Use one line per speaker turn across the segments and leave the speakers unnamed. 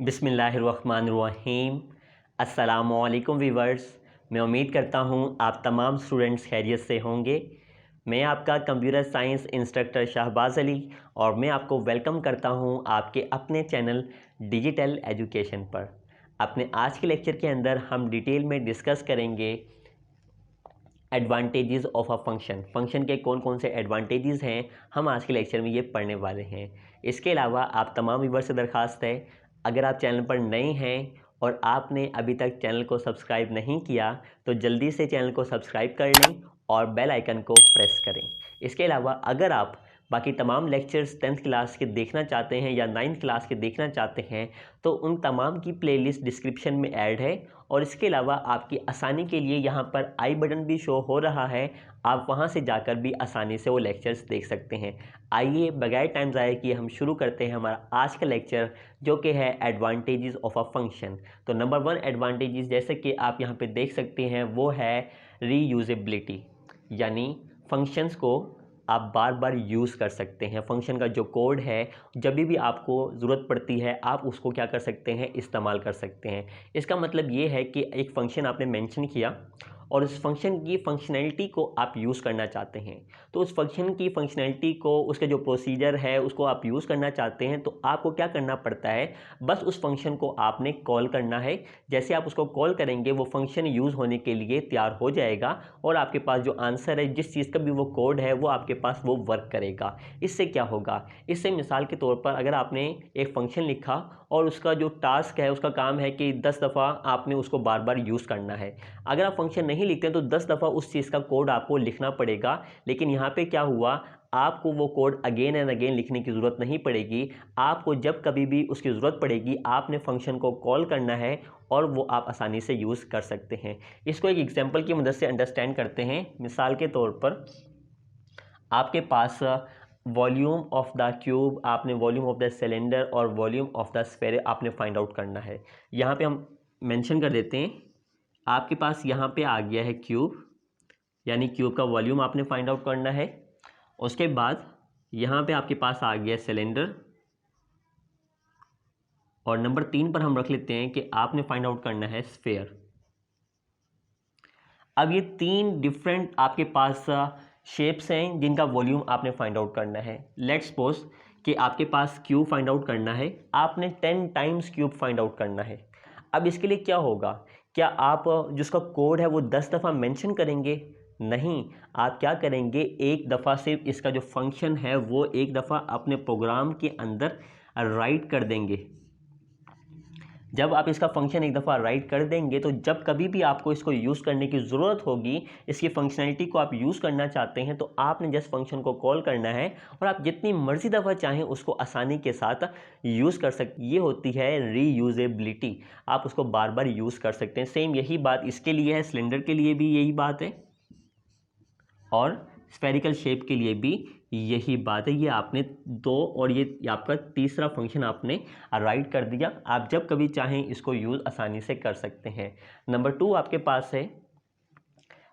बिस्मिल्लाहिर्रहमानिर्रहीम। अस्सलामुअलैकुम वीवर्स। मैं उम्मीद करता हूँ आप तमाम स्टूडेंट्स खैरियत से होंगे। मैं आपका computer science instructor Shahbaz Ali और मैं आपको वेलकम करता हूँ आपके अपने चैनल डिजिटल एजुकेशन पर। अपने आज के लेक्चर के अंदर हम डिटेल में डिस्कस करेंगे एडवांटेजेस ऑफ अ फंक्शन के कौन कौन से एडवांटेजेस हैं, हम आज के लेक्चर में ये पढ़ने वाले हैं। इसके अलावा आप तमाम व्यूअर्स से दरख्वास्त है, अगर आप चैनल पर नए हैं और आपने अभी तक चैनल को सब्सक्राइब नहीं किया तो जल्दी से चैनल को सब्सक्राइब कर लें और बेल आइकन को प्रेस करें। इसके अलावा अगर आप बाकी तमाम लेक्चर्स 10th क्लास के देखना चाहते हैं या 9th क्लास के देखना चाहते हैं तो उन तमाम की प्लेलिस्ट डिस्क्रिप्शन में ऐड है। और इसके अलावा आपकी आसानी के लिए यहाँ पर आई बटन भी शो हो रहा है, आप वहाँ से जाकर भी आसानी से वो लेक्चर्स देख सकते हैं। आइए बगैर टाइम ज़ाया किए हम शुरू करते हैं हमारा आज का लेक्चर, जो कि है एडवांटेजेस ऑफ अ फंक्शन। तो नंबर 1 एडवांटेजेस जैसे कि आप यहाँ पे देख सकते हैं वो है रीयूजेबिलिटी, यानी फंक्शंस को आप बार बार यूज़ कर सकते हैं। फंक्शन का जो कोड है जब भी आपको ज़रूरत पड़ती है आप उसको क्या कर सकते हैं, इस्तेमाल कर सकते हैं। इसका मतलब ये है कि एक फ़ंक्शन आपने मेंशन किया और उस फंक्शन की फंक्शनैलिटी को आप यूज़ करना चाहते हैं, तो उस फंक्शन की फंक्शनैलिटी को, उसके जो प्रोसीजर है उसको आप यूज़ करना चाहते हैं तो आपको क्या करना पड़ता है, बस उस फंक्शन को आपने कॉल करना है। जैसे आप उसको कॉल करेंगे वो फंक्शन यूज़ होने के लिए तैयार हो जाएगा और आपके पास जो आंसर है, जिस चीज़ का भी वो कोड है, वो आपके पास वो वर्क करेगा। इससे क्या होगा, इससे मिसाल के तौर पर अगर आपने एक फंक्शन लिखा और उसका जो टास्क है, उसका काम है कि 10 दफ़ा आपने उसको बार बार यूज़ करना है। अगर आप फंक्शन नहीं लिखते हैं तो 10 दफ़ा उस चीज़ का कोड आपको लिखना पड़ेगा, लेकिन यहाँ पे क्या हुआ, आपको वो कोड अगेन एंड अगेन लिखने की ज़रूरत नहीं पड़ेगी। आपको जब कभी भी उसकी ज़रूरत पड़ेगी आपने फंक्शन को कॉल करना है और वो आप आसानी से यूज़ कर सकते हैं। इसको एक एग्जांपल की मदद से अंडरस्टैंड करते हैं। मिसाल के तौर पर आपके पास वॉल्यूम ऑफ द क्यूब, आपने वॉल्यूम ऑफ द सिलेंडर और वॉल्यूम ऑफ द स्फेयर आपने फाइंड आउट करना है। यहाँ पे हम मेंशन कर देते हैं, आपके पास यहाँ पे आ गया है क्यूब, यानी क्यूब का वॉल्यूम आपने फाइंड आउट करना है। उसके बाद यहाँ पे आपके पास आ गया सिलेंडर और नंबर 3 पर हम रख लेते हैं कि आपने फाइंड आउट करना है स्फेयर। अब ये 3 डिफरेंट आपके पास शेप्स हैं जिनका वॉल्यूम आपने फाइंड आउट करना है। लेट्स सपोज कि आपके पास क्यूब फाइंड आउट करना है, आपने 10 टाइम्स क्यूब फाइंड आउट करना है। अब इसके लिए क्या होगा, क्या आप जिसका कोड है वो 10 दफ़ा मेंशन करेंगे? नहीं, आप क्या करेंगे, एक दफ़ा सिर्फ इसका जो फंक्शन है वो एक दफ़ा अपने प्रोग्राम के अंदर राइट कर देंगे। जब आप इसका फंक्शन एक दफ़ा राइट कर देंगे तो जब कभी भी आपको इसको यूज़ करने की ज़रूरत होगी, इसकी फंक्शनैलिटी को आप यूज़ करना चाहते हैं, तो आपने जस्ट फंक्शन को कॉल करना है और आप जितनी मर्ज़ी दफ़ा चाहें उसको आसानी के साथ यूज़ कर सकते। ये होती है रीयूजेबिलिटी, आप उसको बार बार यूज़ कर सकते हैं। सेम यही बात इसके लिए है, सिलेंडर के लिए भी यही बात है और स्फेरिकल शेप के लिए भी यही बात है। ये आपने 2 और ये आपका तीसरा फंक्शन आपने राइट कर दिया। आप जब कभी चाहें इसको यूज़ आसानी से कर सकते हैं। नंबर 2 आपके पास है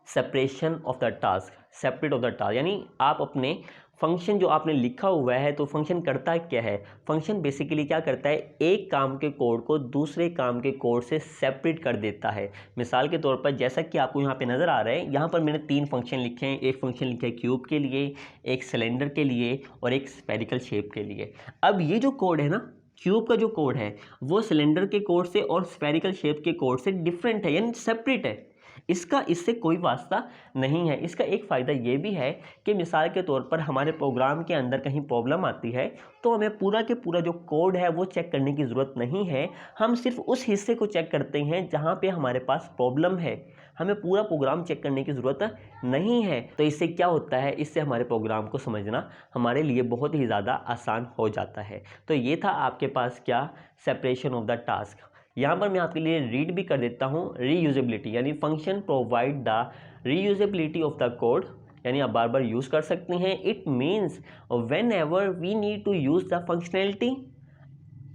separation of the task, separate of the task, यानी आप अपने फंक्शन जो आपने लिखा हुआ है, तो फंक्शन करता क्या है, फंक्शन बेसिकली क्या करता है, एक काम के कोड को दूसरे काम के कोड से सेपरेट कर देता है। मिसाल के तौर पर जैसा कि आपको यहाँ पे नज़र आ रहा है, यहाँ पर मैंने 3 फंक्शन लिखे हैं। एक फंक्शन लिखा है क्यूब के लिए, एक सिलेंडर के लिए और एक स्फेरिकल शेप के लिए। अब ये जो कोड है ना, क्यूब का जो कोड है वो सिलेंडर के कोड से और स्फेरिकल शेप के कोड से डिफरेंट है, यानी सेपरेट है। इसका इससे कोई वास्ता नहीं है। इसका एक फ़ायदा ये भी है कि मिसाल के तौर पर हमारे प्रोग्राम के अंदर कहीं प्रॉब्लम आती है तो हमें पूरा के पूरा जो कोड है वो चेक करने की ज़रूरत नहीं है, हम सिर्फ उस हिस्से को चेक करते हैं जहाँ पे हमारे पास प्रॉब्लम है। हमें पूरा प्रोग्राम चेक करने की ज़रूरत नहीं है। तो इससे क्या होता है, इससे हमारे प्रोग्राम को समझना हमारे लिए बहुत ही ज़्यादा आसान हो जाता है। तो ये था आपके पास क्या, सेपरेशन ऑफ द टास्क। यहाँ पर मैं आपके लिए रीड भी कर देता हूँ, रीयूजेबिलिटी, यानी function provide the reusability of the code, यानी आप बार बार यूज़ कर सकते हैं। It means whenever we need to use the functionality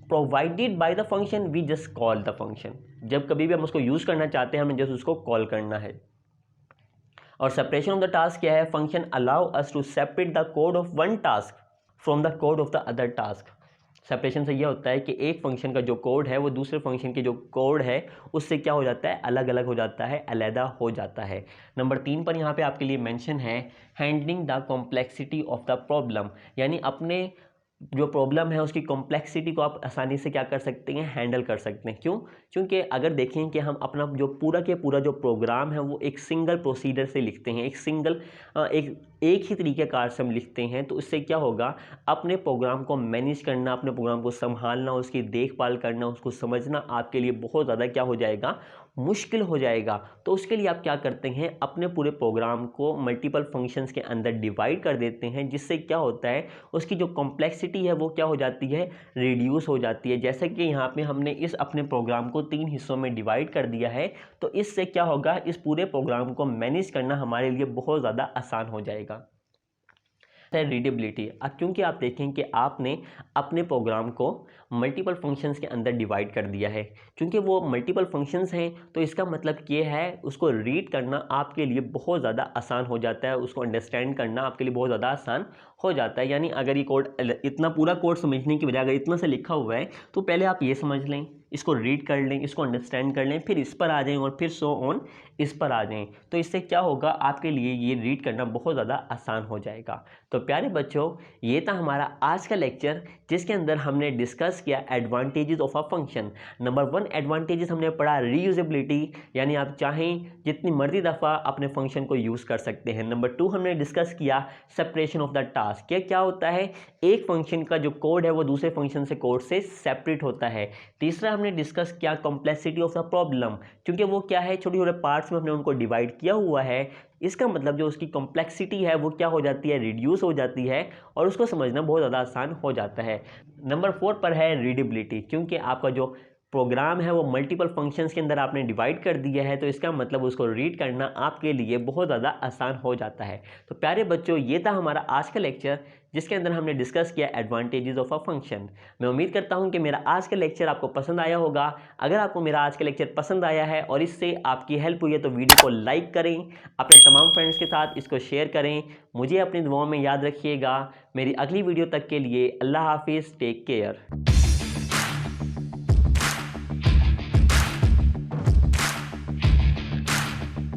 provided by the function we just call the function. जब कभी भी हम उसको यूज़ करना चाहते हैं हमें जस्ट उसको कॉल करना है। और सेपरेशन ऑफ द टास्क क्या है, function allow us to separate the code of one task from the code of the other task. Separation से यह होता है कि एक फंक्शन का जो कोड है वो दूसरे फंक्शन के जो कोड है उससे क्या हो जाता है, अलग अलग हो जाता है, अलहदा हो जाता है। नंबर 3 पर यहाँ पे आपके लिए मेंशन है handling the complexity of the problem, यानी अपने जो प्रॉब्लम है उसकी कॉम्प्लेक्सिटी को आप आसानी से क्या कर सकते हैं, हैंडल कर सकते हैं। क्यों? क्योंकि अगर देखें कि हम अपना जो पूरा के पूरा जो प्रोग्राम है वो एक सिंगल प्रोसीजर से लिखते हैं, एक ही तरीक़ेकार से हम लिखते हैं, तो इससे क्या होगा, अपने प्रोग्राम को मैनेज करना, अपने प्रोग्राम को संभालना, उसकी देखभाल करना, उसको समझना आपके लिए बहुत ज़्यादा क्या हो जाएगा, मुश्किल हो जाएगा। तो उसके लिए आप क्या करते हैं, अपने पूरे प्रोग्राम को मल्टीपल फंक्शंस के अंदर डिवाइड कर देते हैं, जिससे क्या होता है, उसकी जो कॉम्प्लेक्सिटी है वो क्या हो जाती है, रिड्यूस हो जाती है। जैसे कि यहाँ पे हमने इस अपने प्रोग्राम को 3 हिस्सों में डिवाइड कर दिया है, तो इससे क्या होगा, इस पूरे प्रोग्राम को मैनेज करना हमारे लिए बहुत ज़्यादा आसान हो जाएगा। रीडेबिलिटी, क्योंकि आप देखें कि आपने अपने प्रोग्राम को मल्टीपल फंक्शंस के अंदर डिवाइड कर दिया है, क्योंकि वो मल्टीपल फंक्शंस हैं, तो इसका मतलब ये है उसको रीड करना आपके लिए बहुत ज़्यादा आसान हो जाता है, उसको अंडरस्टैंड करना आपके लिए बहुत ज़्यादा आसान हो जाता है। यानी अगर ये कोड, इतना पूरा कोड समझने की बजाय अगर इतना से लिखा हुआ है, तो पहले आप ये समझ लें, इसको रीड कर लें, इसको अंडरस्टैंड कर लें, फिर इस पर आ जाएं और फिर सो ऑन इस पर आ जाएं। तो इससे क्या होगा, आपके लिए ये रीड करना बहुत ज़्यादा आसान हो जाएगा। तो प्यारे बच्चों, ये था हमारा आज का लेक्चर, जिसके अंदर हमने डिस्कस किया advantages of a function. Number 1 advantages हमने पढ़ा रीयूजेबिलिटी, यानी आप चाहें जितनी मर्जी दफ़ा अपने फंक्शन को यूज़ कर सकते हैं। नंबर 2 हमने डिस्कस किया सेपरेशन ऑफ द टास्क, क्या होता है, एक फंक्शन का जो कोड है वो दूसरे फंक्शन से कोड से सेपरेट होता है। तीसरा हमने डिस्कस किया कॉम्प्लेक्सिटी ऑफ द प्रॉब्लम, क्योंकि वो क्या है, छोटे छोटे पार्ट्स में हमने उनको डिवाइड किया हुआ है, इसका मतलब जो उसकी कॉम्प्लेक्सिटी है वो क्या हो जाती है, रिड्यूस हो जाती है, और उसको समझना बहुत ज़्यादा आसान हो जाता है। नंबर 4 पर है रीडेबिलिटी, क्योंकि आपका जो प्रोग्राम है वो मल्टीपल फंक्शंस के अंदर आपने डिवाइड कर दिया है, तो इसका मतलब उसको रीड करना आपके लिए बहुत ज़्यादा आसान हो जाता है। तो प्यारे बच्चों, ये था हमारा आज का लेक्चर, जिसके अंदर हमने डिस्कस किया एडवांटेजेस ऑफ अ फंक्शन। मैं उम्मीद करता हूं कि मेरा आज का लेक्चर आपको पसंद आया होगा। अगर आपको मेरा आज का लेक्चर पसंद आया है और इससे आपकी हेल्प हुई है, तो वीडियो को लाइक करें, अपने तमाम फ्रेंड्स के साथ इसको शेयर करें। मुझे अपनी दुआओं में याद रखिएगा। मेरी अगली वीडियो तक के लिए अल्लाह हाफिज़, टेक केयर।